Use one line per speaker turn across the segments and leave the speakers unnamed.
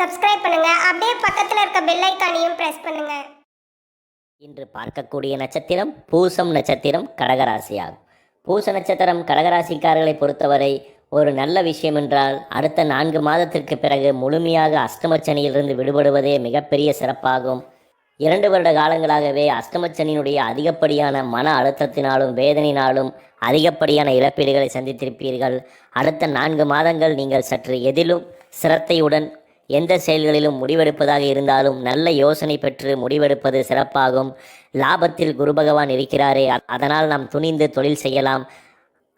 Subscribe பண்ணுங்க. அப்படியே பக்கத்துல இருக்க பெல் ஐகானையும் பிரஸ் பண்ணுங்க.
இன்று பார்க்கக்கூடிய நட்சத்திரம் பூசம் நட்சத்திரம், கடகராசியாகும். பூச நட்சத்திரம் கடகராசிக்காரர்களை பொறுத்தவரை ஒரு நல்ல விஷயம் என்றால், அடுத்த 4 மாதத்திற்கு பிறகு முழுமையாக அஷ்டமச்சனியிலிருந்து விடுபடுவதே மிகப்பெரிய சிறப்பாகும். 2 வருட காலங்களாகவே அஷ்டமச்சனியினுடைய அதிகப்படியான மன அழுத்தத்தினாலும் வேதனையினாலும் அதிகப்படியான இழப்பீடுகளை சந்தித்திருப்பீர்கள். அடுத்த 4 மாதங்கள் நீங்கள் சற்று எதிலும் சிரத்தையுடன் எந்த செயல்களிலும் முடிவெடுப்பதாக இருந்தாலும் நல்ல யோசனை பெற்று முடிவெடுப்பது சிறப்பாகும். லாபத்தில் குரு பகவான் இருக்கிறாரே, அதனால் நாம் துணிந்து தொழில் செய்யலாம்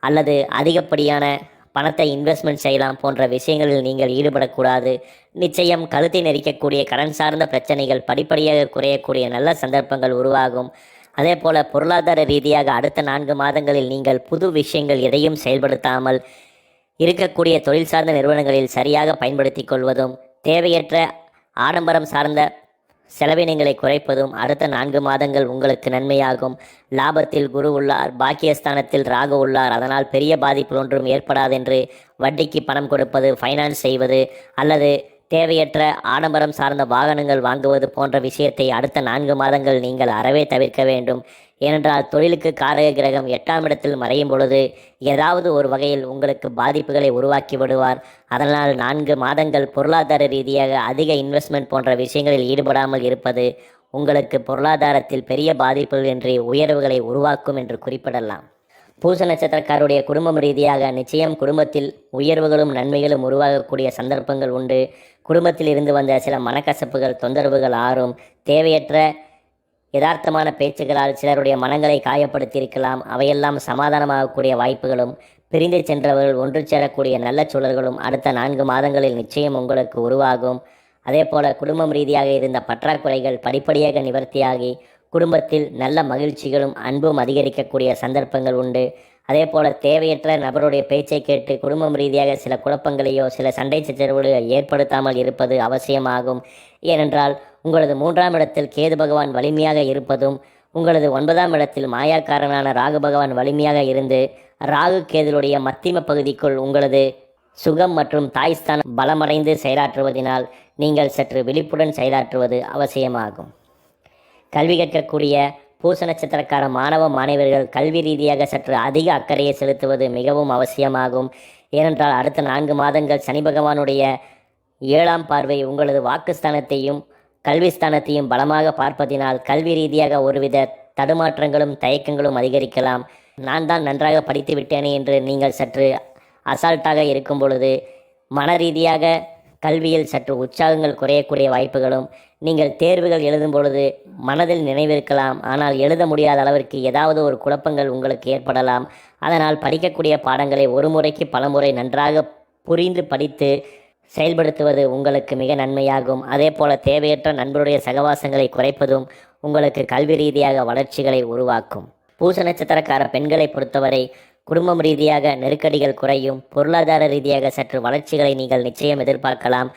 அல்லது அதிகப்படியான பணத்தை இன்வெஸ்ட்மெண்ட் செய்யலாம் போன்ற விஷயங்களில் நீங்கள் ஈடுபடக்கூடாது. நிச்சயம் கழுத்தை நெரிக்கக்கூடிய கடன் சார்ந்த பிரச்சனைகள் படிப்படியாக குறையக்கூடிய நல்ல சந்தர்ப்பங்கள் உருவாகும். அதே போல பொருளாதார ரீதியாக அடுத்த 4 மாதங்களில் நீங்கள் புது விஷயங்கள் எதையும் செயல்படுத்தாமல் இருக்கக்கூடிய தொழில் சார்ந்த நிறுவனங்களில் சரியாக பயன்படுத்தி கொள்வதும், தேவையற்ற ஆடம்பரம் சார்ந்த செலவினங்களை குறைப்பதும் அடுத்த 4 மாதங்கள் உங்களுக்கு நன்மையாகும். லாபத்தில் குரு உள்ளார், பாக்கியஸ்தானத்தில் ராகு உள்ளார். அதனால் பெரிய பாதிப்பு ஒன்றும் ஏற்படாதென்று வட்டிக்கு பணம் கொடுப்பது, ஃபைனான்ஸ் செய்வது அல்லது தேவையற்ற ஆடம்பரம் சார்ந்த வாகனங்கள் வாங்குவது போன்ற விஷயத்தை அடுத்த 4 மாதங்கள் நீங்கள் அறவே தவிர்க்க வேண்டும். ஏனென்றால் தொழிலுக்கு காரக கிரகம் 8ஆம் இடத்தில் மறையும் பொழுது ஏதாவது ஒரு வகையில் உங்களுக்கு பாதிப்புகளை உருவாக்கி விடுவார். அதனால் 4 மாதங்கள் பொருளாதார ரீதியாக அதிக இன்வெஸ்ட்மெண்ட் போன்ற விஷயங்களில் ஈடுபடாமல் இருப்பது உங்களுக்கு பொருளாதாரத்தில் பெரிய பாதிப்புகள் இன்றி உயர்வுகளை உருவாக்கும் என்று குறிப்பிடலாம். பூச நட்சத்திரக்காருடைய குடும்பம் ரீதியாக நிச்சயம் குடும்பத்தில் உயர்வுகளும் நன்மைகளும் உருவாகக்கூடிய சந்தர்ப்பங்கள் உண்டு. குடும்பத்தில் இருந்து வந்த சில மனக்கசப்புகள், தொந்தரவுகள் ஆறும். தேவையற்ற யதார்த்தமான பேச்சுகளால் சிலருடைய மனங்களை காயப்படுத்தியிருக்கலாம். அவையெல்லாம் சமாதானமாகக்கூடிய வாய்ப்புகளும், பிரிந்து சென்றவர்கள் ஒன்று சேரக்கூடிய நல்ல சூழல்களும் அடுத்த 4 மாதங்களில் நிச்சயம் உங்களுக்கு உருவாகும். அதே போல குடும்பம் ரீதியாக இருந்த பற்றாக்குறைகள் படிப்படியாக நிவர்த்தியாகி குடும்பத்தில் நல்ல மகிழ்ச்சிகளும் அன்பும் அதிகரிக்கக்கூடிய சந்தர்ப்பங்கள் உண்டு. அதே போல தேவையற்ற நபருடைய பேச்சை கேட்டு குடும்பம் ரீதியாக சில குழப்பங்களையோ சில சண்டை சச்சரவுகளையோ ஏற்படுத்தாமல் இருப்பது அவசியமாகும். ஏனென்றால் உங்களது 3ஆம் இடத்தில் கேது பகவான் வலிமையாக இருப்பதும், உங்களது 9ஆம் இடத்தில் மாயாக்காரனான ராகு பகவான் வலிமையாக இருந்து ராகு கேதுடைய மத்திம பகுதிக்குள் உங்களது சுகம் மற்றும் தாய்ஸ்தானம் பலமடைந்து செயலாற்றுவதனால் நீங்கள் சற்று விழிப்புடன் செயலாற்றுவது அவசியமாகும். கல்வி கற்கக்கூடிய பூச நட்சத்திரக்கார மாணவ மாணவர்கள் கல்வி ரீதியாக சற்று அதிக அக்கறையை செலுத்துவது மிகவும் அவசியமாகும். ஏனென்றால் அடுத்த 4 மாதங்கள் சனி பகவானுடைய 7ஆம் பார்வை உங்களது வாக்குஸ்தானத்தையும் கல்விஸ்தானத்தையும் பலமாக பார்ப்பதினால் கல்வி ரீதியாக ஒருவித தடுமாற்றங்களும் தயக்கங்களும் அதிகரிக்கலாம். நான் தான் நன்றாக படித்து விட்டேனே என்று நீங்கள் சற்று அசால்ட்டாக இருக்கும் பொழுது மன ரீதியாக கல்வியில் சற்று உற்சாகங்கள் குறையக்கூடிய வாய்ப்புகளும், நீங்கள் தேர்வுகள் எழுதும் பொழுது மனதில் நினைவிருக்கலாம், ஆனால் எழுத முடியாத அளவிற்கு ஏதாவது ஒரு குழப்பங்கள் உங்களுக்கு ஏற்படலாம். அதனால் படிக்கக்கூடிய பாடங்களை ஒரு முறைக்கு பலமுறை நன்றாக புரிந்து படித்து செயல்படுத்துவது உங்களுக்கு மிக நன்மையாகும். அதே போல தேவையற்ற நண்பருடைய சகவாசங்களை குறைப்பதும் உங்களுக்கு கல்வி ரீதியாக வளர்ச்சிகளை உருவாக்கும். பூச நட்சத்திரக்கார பெண்களை பொறுத்தவரை குடும்பம் ரீதியாக நெருக்கடிகள் குறையும். பொருளாதார ரீதியாக சற்று வளர்ச்சிகளை நீங்கள் நிச்சயம் எதிர்பார்க்கலாம்.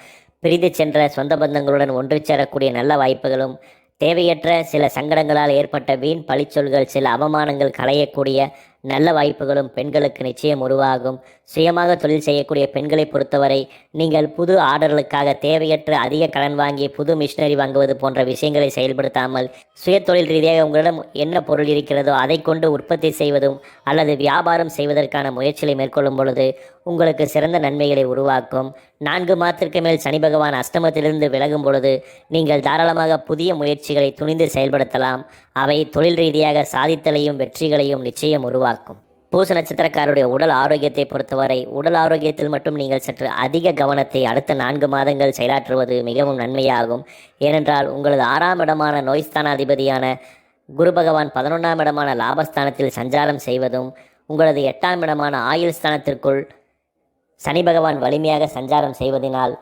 பிரிந்து சென்ற சொந்த பந்தங்களுடன் ஒன்று சேரக்கூடிய நல்ல வாய்ப்புகளும், தேவையற்ற சில சங்கடங்களால் ஏற்பட்ட வீண் பழிச்சொல்கள், சில அவமானங்கள் களையக்கூடிய நல்ல வாய்ப்புகளும் பெண்களுக்கு நிச்சயம் உருவாகும். சுயமாக தொழில் செய்யக்கூடிய பெண்களை பொறுத்தவரை நீங்கள் புது ஆர்டர்களுக்காக தேவையற்ற அதிக கடன் வாங்கி புது மிஷினரி வாங்குவது போன்ற விஷயங்களை செயல்படுத்தாமல் சுய தொழில் ரீதியாக உங்களிடம் என்ன பொருள் இருக்கிறதோ அதை கொண்டு உற்பத்தி செய்வதும் அல்லது வியாபாரம் செய்வதற்கான முயற்சிகளை மேற்கொள்ளும் பொழுது உங்களுக்கு சிறந்த நன்மைகளை உருவாக்கும். 4 மாதத்திற்கு மேல் சனி பகவான் அஷ்டமத்திலிருந்து விலகும் பொழுது நீங்கள் தாராளமாக புதிய முயற்சிகளை துணிந்து செயல்படுத்தலாம். அவை தொழில் ரீதியாக சாதித்தலையும் வெற்றிகளையும் நிச்சயம் உருவாக்கும். பூச நட்சத்திரக்காரருடைய உடல் ஆரோக்கியத்தை பொறுத்தவரை உடல் ஆரோக்கியத்தில் மட்டும் நீங்கள் சற்று அதிக கவனத்தை அடுத்த 4 மாதங்கள் செயலாற்றுவது மிகவும் நன்மையாகும். ஏனென்றால் உங்களது 6ஆம் இடமான நோய்ஸ்தானாதிபதியான குரு பகவான் 11ஆம் இடமான லாபஸ்தானத்தில் சஞ்சாரம் செய்வதும், உங்களது 8ஆம் இடமான ஆயுள் ஸ்தானத்திற்குள் சனி பகவான் வலிமையாக சஞ்சாரம் செய்வதனால்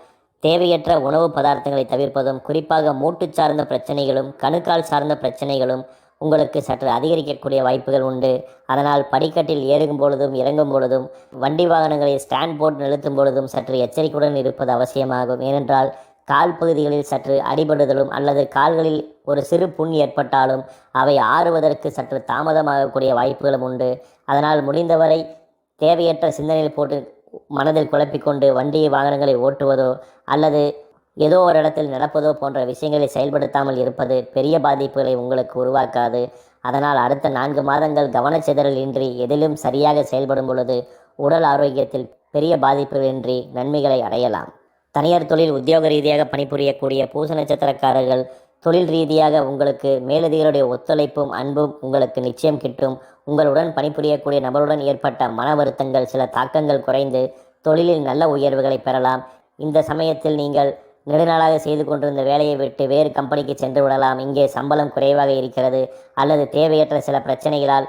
தேவையற்ற உணவு பதார்த்தங்களை தவிர்ப்பதும், குறிப்பாக மூட்டு சார்ந்த பிரச்சனைகளும் கணுக்கால் சார்ந்த பிரச்சனைகளும் உங்களுக்கு சற்று அதிகரிக்கக்கூடிய வாய்ப்புகள் உண்டு. அதனால் படிக்கட்டில் ஏறும் பொழுதும் இறங்கும் பொழுதும், வண்டி வாகனங்களை ஸ்டாண்ட் போட்டு நிறுத்தும் பொழுதும் சற்று எச்சரிக்கையுடன் இருப்பது அவசியமாகும். ஏனென்றால் கால் பகுதிகளில் சற்று அடிபடுதலும் அல்லது கால்களில் ஒரு சிறு புண் ஏற்பட்டாலும் அவை ஆறுவதற்கு சற்று தாமதமாகக்கூடிய வாய்ப்புகளும் உண்டு. அதனால் முடிந்தவரை தேவையற்ற சிந்தனையில் போட்டு மனதில் குழப்பிக்கொண்டு வண்டியை வாகனங்களை ஓட்டுவதோ அல்லது ஏதோ ஒரு இடத்தில் நடப்பதோ போன்ற விஷயங்களை செயல்படுத்தாமல் இருப்பது பெரிய பாதிப்புகளை உங்களுக்கு உருவாக்காது. அதனால் அடுத்த 4 மாதங்கள் கவனச்சிதறல் இன்றி எதிலும் சரியாக செயல்படும் பொழுது உடல் ஆரோக்கியத்தில் பெரிய பாதிப்புகளின்றி நன்மைகளை அடையலாம். தனியார் தொழில் உத்தியோக ரீதியாக பணிபுரியக்கூடிய பூச நட்சத்திரக்காரர்கள் தொழில் ரீதியாக உங்களுக்கு மேலதிகாரியுடைய ஒத்துழைப்பும் அன்பும் உங்களுக்கு நிச்சயம் கிட்டும். உங்களுடன் பணிபுரியக்கூடிய நபருடன் ஏற்பட்ட மன வருத்தங்கள் சில தாக்கங்கள் குறைந்து தொழிலில் நல்ல உயர்வுகளை பெறலாம். இந்த சமயத்தில் நீங்கள் நெடுநாளாக செய்து கொண்டிருந்த வேலையை விட்டு வேறு கம்பெனிக்கு சென்று விடலாம். இங்கே சம்பளம் குறைவாக இருக்கிறது அல்லது தேவையற்ற சில பிரச்சனைகளால்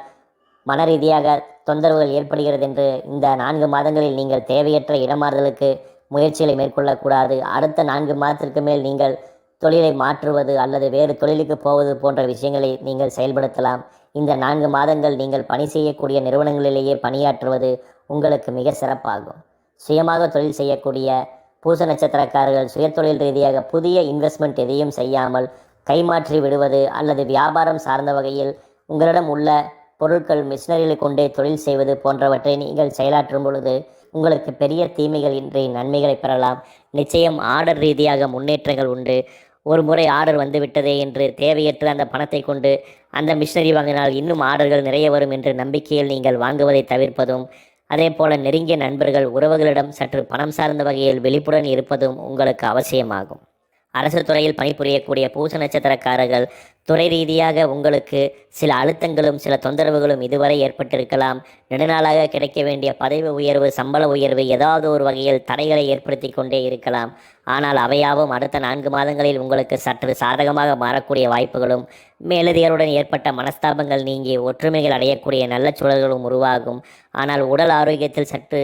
மன ரீதியாக தொந்தரவுகள் ஏற்படுகிறது என்று இந்த 4 மாதங்களில் நீங்கள் தேவையற்ற இடமாறுதலுக்கு முயற்சிகளை மேற்கொள்ளக்கூடாது. அடுத்த 4 மாதத்திற்கு மேல் நீங்கள் தொழிலை மாற்றுவது அல்லது வேறு தொழிலுக்கு போவது போன்ற விஷயங்களை நீங்கள் செயல்படுத்தலாம். இந்த 4 மாதங்கள் நீங்கள் பணி செய்யக்கூடிய நிறுவனங்களிலேயே பணியாற்றுவது உங்களுக்கு மிக சிறப்பாகும். சுயமாக தொழில் செய்யக்கூடிய பூச நட்சத்திரக்காரர்கள் சுயதொழில் ரீதியாக புதிய இன்வெஸ்ட்மெண்ட் எதையும் செய்யாமல் கைமாற்றி விடுவது அல்லது வியாபாரம் சார்ந்த வகையில் உங்களிடம் உள்ள பொருட்கள் மிஷினரிகளை கொண்டே தொழில் செய்வது போன்றவற்றை நீங்கள் செயலாற்றும் பொழுது உங்களுக்கு பெரிய தீமைகள் இன்றி நன்மைகளை பெறலாம். நிச்சயம் ஆர்டர் ரீதியாக முன்னேற்றங்கள் உண்டு. ஒரு முறை ஆர்டர் வந்துவிட்டதே என்று தேவையற்ற அந்த பணத்தை கொண்டு அந்த மிஷினரி வாங்கினால் இன்னும் ஆர்டர்கள் நிறைய வரும் என்ற நம்பிக்கையில் நீங்கள் வாங்குவதை தவிர்ப்பதும், அதே போல நெருங்கிய நண்பர்கள் உறவுகளிடம் சற்று பணம் சார்ந்த வகையில் விழிப்புடன் இருப்பதும் உங்களுக்கு அவசியமாகும். அரசு துறையில் பணிபுரியக்கூடிய பூச நட்சத்திரக்காரர்கள் துறை ரீதியாக உங்களுக்கு சில அழுத்தங்களும் சில தொந்தரவுகளும் இதுவரை ஏற்பட்டிருக்கலாம். நெடுநாளாக கிடைக்க வேண்டிய பதவி உயர்வு சம்பள உயர்வு ஏதாவது ஒரு வகையில் தடைகளை ஏற்படுத்தி கொண்டே இருக்கலாம். ஆனால் அவையாவும் அடுத்த 4 மாதங்களில் உங்களுக்கு சற்று சாதகமாக மாறக்கூடிய வாய்ப்புகளும் மேலதிகாரியுடன் ஏற்பட்ட மனஸ்தாபங்கள் நீங்கி ஒற்றுமைகள் அடையக்கூடிய நல்ல சூழல்களும் உருவாகும். ஆனால் உடல் ஆரோக்கியத்தில் சற்று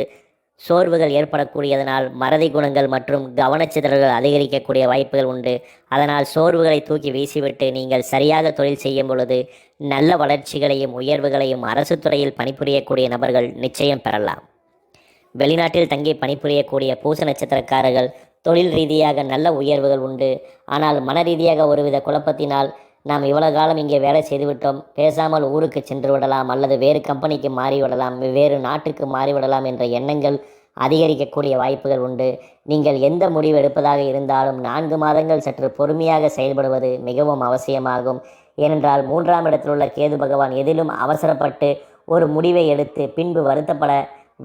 சோர்வுகள் ஏற்படக்கூடியதனால் மறதி குணங்கள் மற்றும் கவனச்சிதறல்கள் அதிகரிக்கக்கூடிய வாய்ப்புகள் உண்டு. அதனால் சோர்வுகளை தூக்கி வீசிவிட்டு நீங்கள் சரியாக தொழில் செய்யும் பொழுது நல்ல வளர்ச்சிகளையும் உயர்வுகளையும் அரசு துறையில் பணிபுரியக்கூடிய நபர்கள் நிச்சயம் பெறலாம். வெளிநாட்டில் தங்கி பணிபுரியக்கூடிய பூச நட்சத்திரக்காரர்கள் தொழில் ரீதியாக நல்ல உயர்வுகள் உண்டு. ஆனால் மன ரீதியாக ஒருவித குழப்பத்தினால் நாம் இவ்வளவு காலம் இங்கே வேலை செய்துவிட்டோம், பேசாமல் ஊருக்கு சென்று விடலாம் அல்லது வேறு கம்பெனிக்கு மாறிவிடலாம், வேறு நாட்டுக்கு மாறிவிடலாம் என்ற எண்ணங்கள் அதிகரிக்கக்கூடிய வாய்ப்புகள் உண்டு. நீங்கள் எந்த முடிவு எடுப்பதாக இருந்தாலும் 4 மாதங்கள் சற்று பொறுமையாக செயல்படுவது மிகவும் அவசியமாகும். ஏனென்றால் 3ஆம் இடத்தில் உள்ள கேது பகவான் எதிலும் அவசரப்பட்டு ஒரு முடிவை எடுத்து பின்பு வருத்தப்பட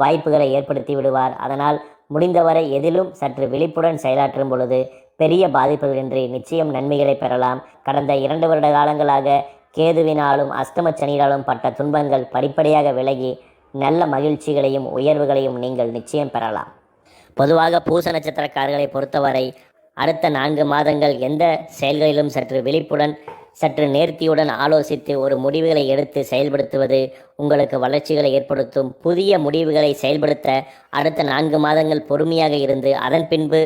வாய்ப்புகளை ஏற்படுத்தி விடுவார். அதனால் முடிந்தவரை எதிலும் சற்று விழிப்புடன் செயலாற்றும் பொழுது பெரிய பாதிப்புகளின்றி நிச்சயம் நன்மைகளை பெறலாம். கடந்த 2 வருட காலங்களாக கேதுவினாலும் அஷ்டம சனியினாலும் பட்ட துன்பங்கள் படிப்படியாக விலகி நல்ல மகிழ்ச்சிகளையும் உயர்வுகளையும் நீங்கள் நிச்சயம் பெறலாம். பொதுவாக பூச நட்சத்திரக்காரர்களை பொறுத்தவரை அடுத்த 4 மாதங்கள் எந்த செயல்களிலும் சற்று விழிப்புடன் சற்று நேர்த்தியுடன் ஆலோசித்து ஒரு முடிவுகளை எடுத்து செயல்படுத்துவது உங்களுக்கு வளர்ச்சிகளை ஏற்படுத்தும். புதிய முடிவுகளை செயல்படுத்த அடுத்த 4 மாதங்கள் பொறுமையாக இருந்து அதன் பின்பு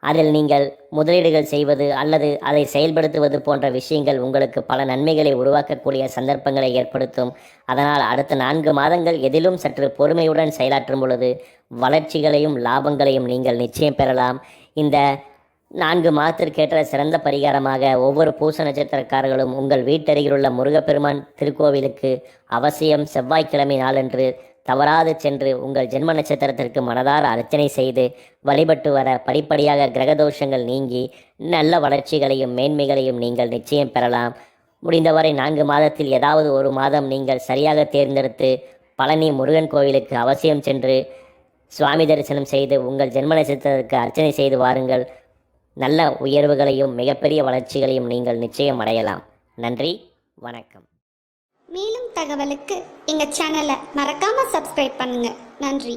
அதில் நீங்கள் முதலீடுகள் செய்வது அல்லது அதை செயல்படுத்துவது போன்ற விஷயங்கள் உங்களுக்கு பல நன்மைகளை உருவாக்கக்கூடிய சந்தர்ப்பங்களை ஏற்படுத்தும். அதனால் அடுத்த 4 மாதங்கள் எதிலும் சற்று பொறுமையுடன் செயலாற்றும் பொழுது வளர்ச்சிகளையும் லாபங்களையும் நீங்கள் நிச்சயம் பெறலாம். இந்த 4 மாதத்திற்கேற்ற சிறந்த பரிகாரமாக ஒவ்வொரு பூச நட்சத்திரக்காரர்களும் உங்கள் வீட்டருகிலுள்ள முருகப்பெருமான் திருக்கோவிலுக்கு அவசியம் செவ்வாய்க்கிழமை நாளன்று தவறாது சென்று உங்கள் ஜென்ம நட்சத்திரத்திற்கு மனதார அர்ச்சனை செய்து வழிபட்டு வர படிப்படியாக கிரகதோஷங்கள் நீங்கி நல்ல வளர்ச்சிகளையும் மேன்மைகளையும் நீங்கள் நிச்சயம் பெறலாம். முடிந்தவரை 4 மாதத்தில் ஏதாவது ஒரு மாதம் நீங்கள் சரியாக தேர்ந்தெடுத்து பழனி முருகன் கோவிலுக்கு அவசியம் சென்று சுவாமி தரிசனம் செய்து உங்கள் ஜென்ம நட்சத்திரத்திற்கு அர்ச்சனை செய்து வாருங்கள். நல்ல உயர்வுகளையும் மிகப்பெரிய வளர்ச்சிகளையும் நீங்கள் நிச்சயம் அடையலாம். நன்றி, வணக்கம்.
மேலும் தகவலுக்கு எங்கள் சேனலை மறக்காமல் சப்ஸ்கிரைப் பண்ணுங்கள். நன்றி.